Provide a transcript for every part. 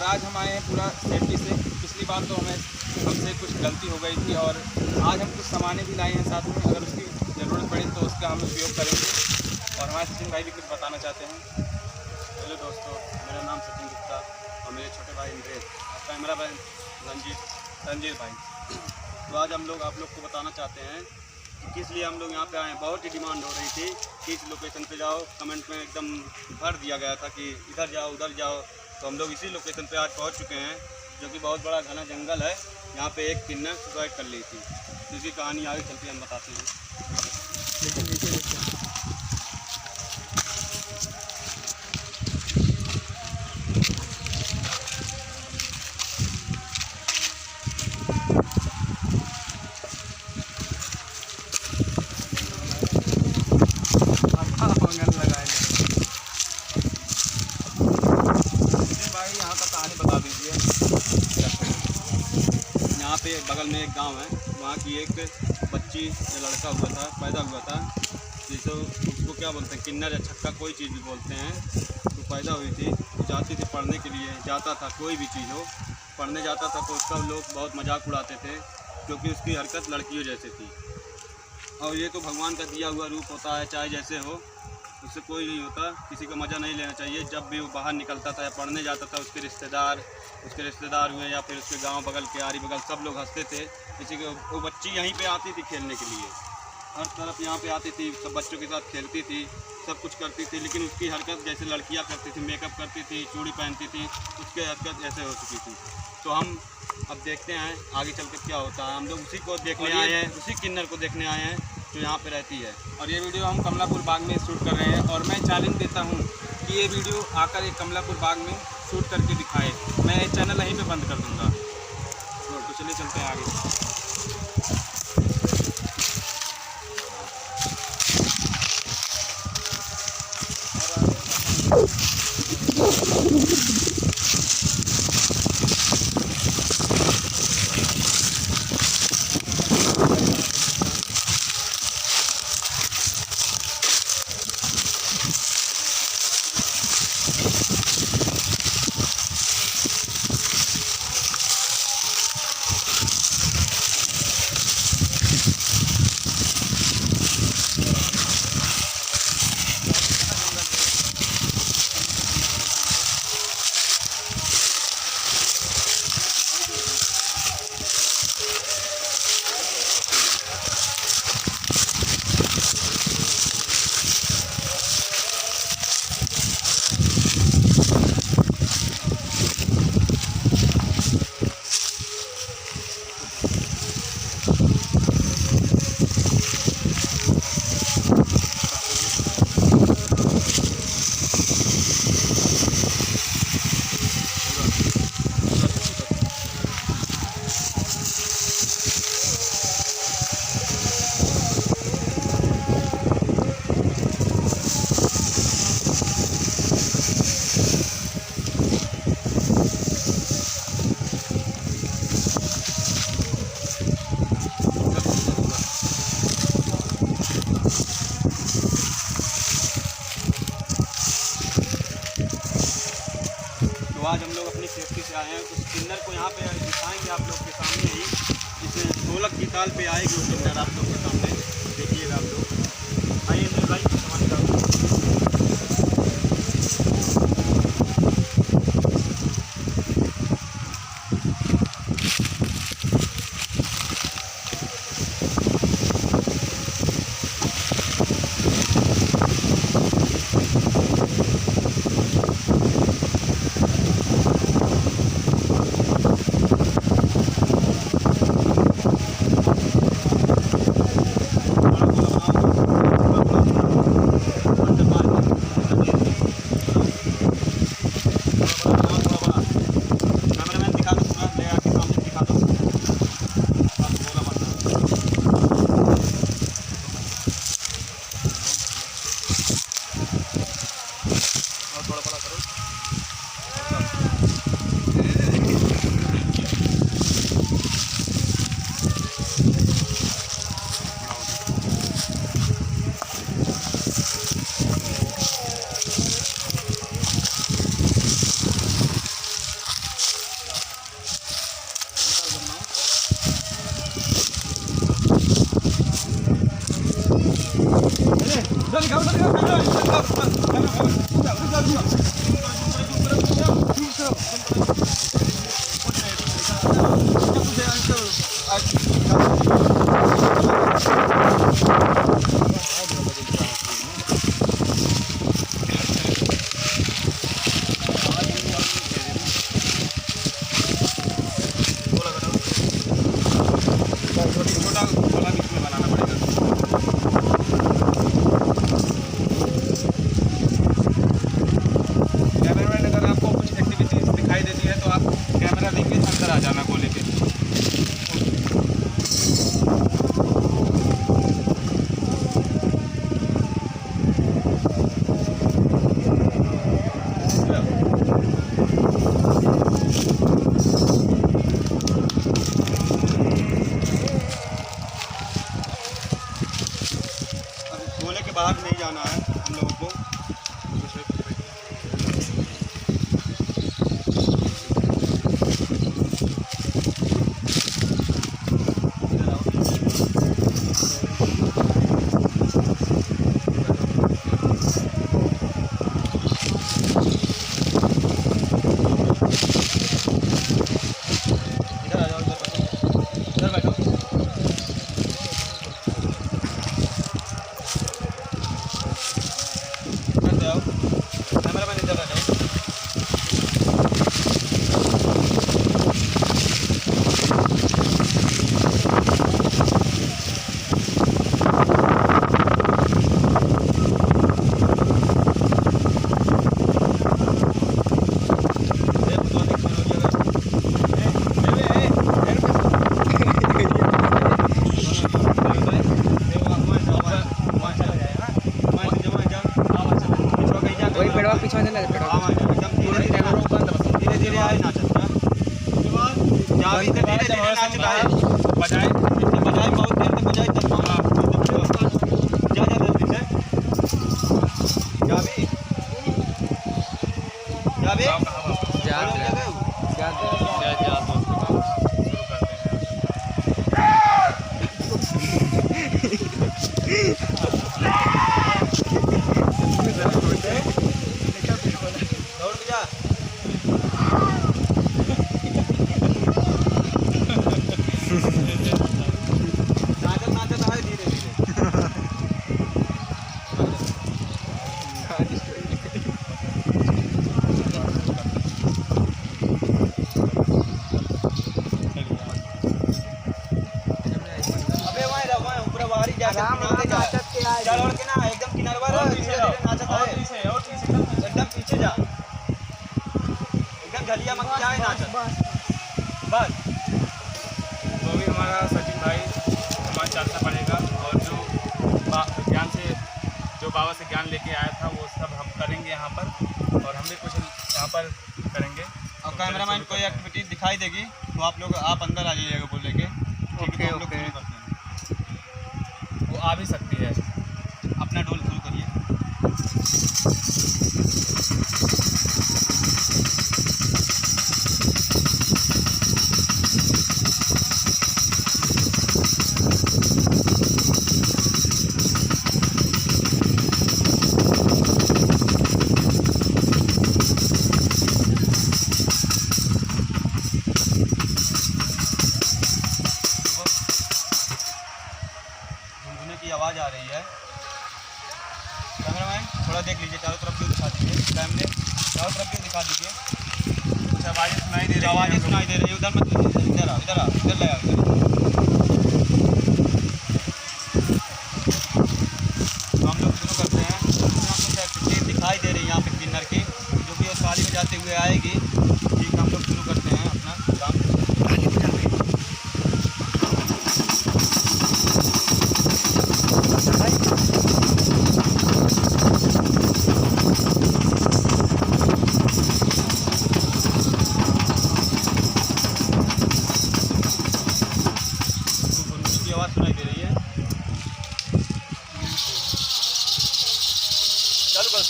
और आज हम आए हैं पूरा सेफ्टी से। पिछली बार तो हमसे कुछ गलती हो गई थी और आज हम कुछ सामानें भी लाए हैं साथ में, अगर उसकी ज़रूरत पड़े तो उसका हम उपयोग करेंगे। और हमारे सचिन भाई भी कुछ बताना चाहते हैं। हेलो दोस्तों, मेरा नाम सचिन गुप्ता और मेरे छोटे भाई इंद्रेश और कैमरा मैन रंजीत भाई। तो आज हम लोग आप लोग को बताना चाहते हैं कि किस लिए हम लोग यहाँ पे आए हैं। बहुत ही डिमांड हो रही थी कि इस लोकेशन पे जाओ, कमेंट में एकदम भर दिया गया था कि इधर जाओ उधर जाओ। तो हम लोग इसी लोकेशन पे आज पहुँच चुके हैं, जो कि बहुत बड़ा घना जंगल है। यहाँ पे एक किन्नर सुसाइड कर ली थी, जिसकी कहानी आगे चलती हम बताते हैं। भाई यहाँ का कहानी बता दीजिए। यहाँ पे बगल में एक गांव है, वहाँ की एक बच्ची या लड़का हुआ था, पैदा हुआ था, जिसको उसको क्या बोलते हैं, किन्नर या छक्का कोई चीज़ भी बोलते हैं। तो पैदा हुई थी, तो जाती थी पढ़ने के लिए, जाता था कोई भी चीज़ हो, पढ़ने जाता था तो उसका लोग बहुत मजाक उड़ाते थे, क्योंकि उसकी हरकत लड़कियों जैसे थी। और ये तो भगवान का दिया हुआ रूप होता है, चाहे जैसे हो, उससे कोई नहीं होता। किसी का मज़ा नहीं लेना चाहिए। जब भी वो बाहर निकलता था या पढ़ने जाता था, उसके रिश्तेदार हुए या फिर उसके गांव बगल के आरी बगल सब लोग हंसते थे। किसी को वो बच्ची यहीं पे आती थी खेलने के लिए, हर तरफ यहाँ पे आती थी, सब बच्चों के साथ खेलती थी, सब कुछ करती थी। लेकिन उसकी हरकत जैसे लड़कियाँ करती थी, मेकअप करती थी, चूड़ी पहनती थी, उसकी हरकत ऐसे हो चुकी थी। तो हम अब देखते हैं आगे चल कर क्या होता है। हम लोग उसी को देखने आए हैं, उसी किन्नर को देखने आए हैं जो यहाँ पे रहती है। और ये वीडियो हम कमलापुर बाग में शूट कर रहे हैं और मैं चैलेंज देता हूँ कि ये वीडियो आकर एक कमलापुर बाग में शूट करके दिखाए। मैं ये चैनल यहीं पे बंद कर दूँगा। तो चलिए चलते हैं आगे। तो आज हम लोग अपनी सेफ्टी से आए हैं। उस किन्नर को यहाँ पे दिखाएंगे आप लोग के सामने ही। इस ढोलक की ताल पे आएगी वो किन्नर आप लोग के सामने, देखिएगा आप लोग। आइए इंद्र भाई, समझ जाओ। हाँ भाई एकदम धीरे धीरे आए नाचत ना जा भी धीरे धीरे नाचत आए बजाए बजाए बहुत देर तक बजाए तब जा जल्दी से जा भी दौड़ के जा नाचत आए धीरे धीरे अबे वहाँ ऊपर बाहर ही जा चल और के ना एकदम किनारवा रह धीरे धीरे नाचत आए एकदम पीछे जा एकदम झलिया मत जाए नाचत बस तो भी हमारा सचिन भाई हमारा चलना पड़ेगा और जो ज्ञान से जो बाबा से ज्ञान लेके आया था वो सब हम करेंगे यहाँ पर और हम भी कुछ यहाँ पर करेंगे। और कैमरामैन कोई एक्टिविटी दिखाई देगी तो आप अंदर आ जाइएगा बोल लेके ओके हम लोग ओके शुरू करते हैं। वो आ भी सकती है। अपना ढोल शुरू करिए। गुनगुने की आवाज़ आ रही है। कैमरामैन थोड़ा देख लीजिए चारों तरफ व्यू दिखा दीजिए कैमरे चारों तरफ व्यू दिखा दीजिए। कुछ आवाज़ें सुनाई दे रही हैं। आवाज़ें सुनाई दे रही है उधर मत इधर ले आओ तो हम लोग शुरू करते हैं। यहाँ कुछ एक्टिविटी दिखाई दे रही है यहाँ पे किन्नर की जो कि ताली बजाते हुए आएगी। ठीक हम लोग शुरू करते हैं अपना काम। की आवाज़ सुनाई दे रही है। चालू करो।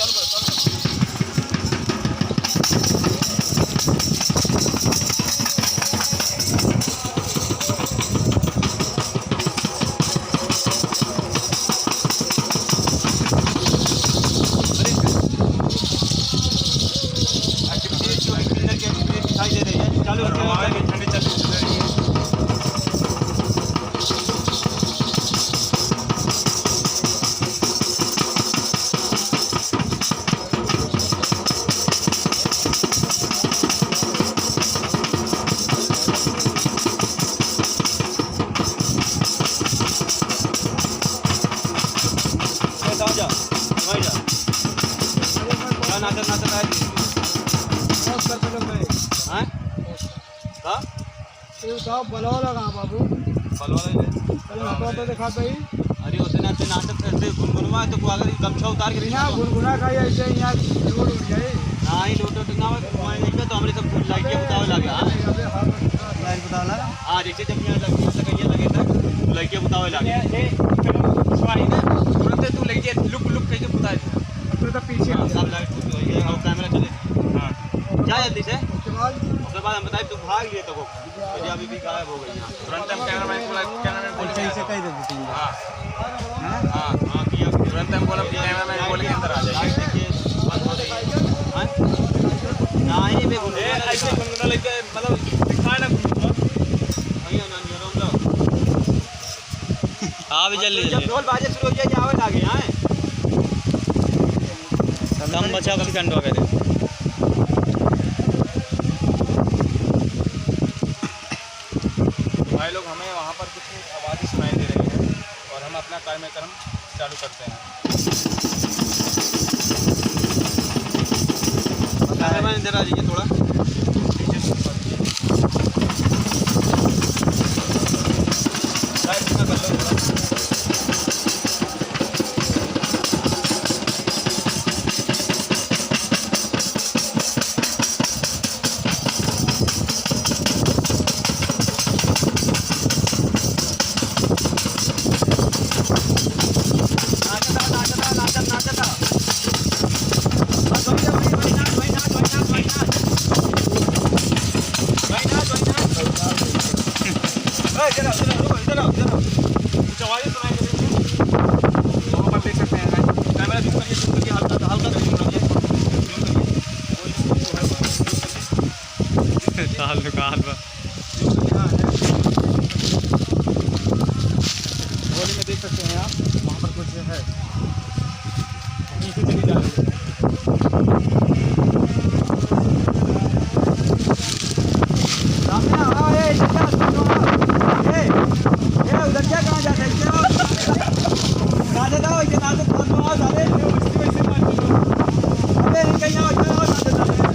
एक्टिविटी जो किन्नर की एक्टिविटी दिखाई दे रही है चालू रखिए। ठंडी चल रही है। नाचत आए बलवाला कहाँ बाबू तो दिखा पाई अरे होते नाचते करते गुनगुनवा तो अगर गमछा उतार के यहाँ गुनगुना का ऐसे यहाँ रोड उठ जाए हाँ ही लोटो ना तो हमारे सब लाइटियाँ बतावे लगे। हाँ देखिए जब यहाँ लगे था लाइटियाँ बतावे लगे तुरंत तू लेके लुक कहीं बता तो पीछे सब लाइट कैमरा चले। हाँ जा जल्दी से उसके बाद उसके बाद हम बताए तू भाग लिए तो अभी भी गायब हो गई यहाँ तुरंत हम कैमरामैन बोल से कही देते हैं हाँ किया तुरंत हम बोला कैमरामैन बोल के अंदर आ जाए। देखिए बंद हो रही है नहीं मैं ऐसे गुनगुना लेके मतलब दिखाए ना हाँ भी जल्दी जब ढोल बाजे शुरू हो जाए आवाज आ गई। हाँ कम बचा सेकंड वगैरह भाई लोग हमें वहाँ पर कुछ आवाज़ें सुनाई दे रही है और हम अपना कार्यक्रम चालू करते हैं। कैमरामैन इधर आ जाइए थोड़ा माल दुकान पर गोली में देख सकते हैं आप, वहाँ पर कुछ है नीचे चली जा रही है। सामने आओ, ये उधर क्या कहाँ जाते हैं? नाचे दो, इसे नाचे कौन कौन आ सारे? अबे इनके यहाँ क्या हो नाचे जाते हैं?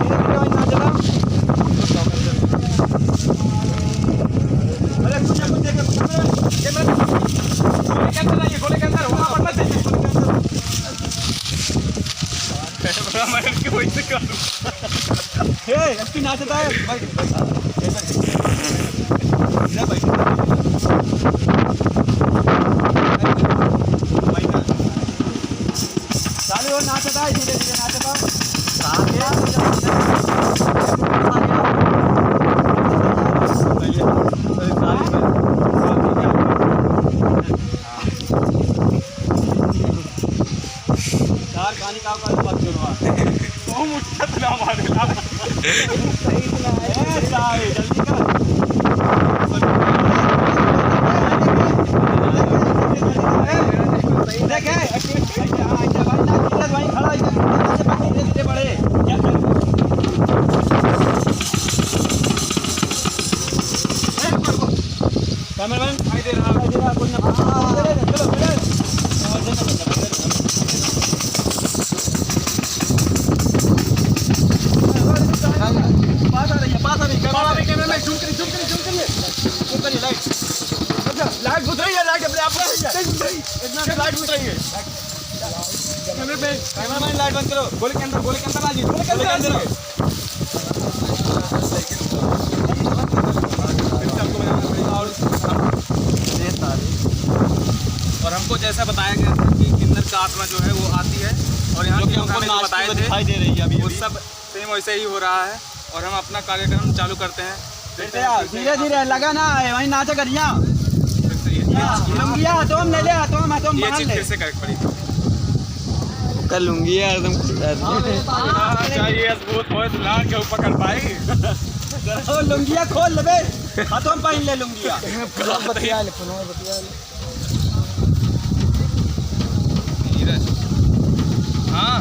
धीरे धीरे नाचे दो। अरे कुछ ना कुछ देखे ये मैं गोले के अंदर आइए, गोले के अंदर वहाँ पर मत जाइए, गोले के अंदर। मैं इसके वही से करूँ। हे एसपी नाचता है भाई। इधर भाई चालू हो, नाचता है धीरे धीरे नाचता चार कहानी का बात करो वो मुझसे तो ना मारे ला। जल्दी कर देखे भाई ना भाई खड़ा धीरे धीरे बढ़े कैमरामैन दिखाई दे रहा है। कोई ना पास आ रही कैमरामैन जूम करिए लाइट बुझ रही है, लाइट अपने आप इतना लाइट बुझ रही है। कैमरामैन लाइट बंद करो। गोले के अंदर आ जाइए, गोले के अंदर और हमको जैसा बताया गया था कि किन्नर का आत्मा जो है वो आती है और यहाँ के हमको बताए थे दिखाई दे रही है अभी वो सब सेम वैसे ही हो रहा है। और हम अपना कार्यक्रम चालू करते हैं। धीरे धीरे लगा ना है वहीं नाचा करिया फिर से ये तुम ले ले तुम ये चीज़ फिर से करेक्ट पड़ी। कर लूंगी यार तुम चाहिए मजबूत हो तो लाल के ऊपर कर पाएगी। लुंगिया खोल ले हाथों में पहन ले लुंगिया हाँ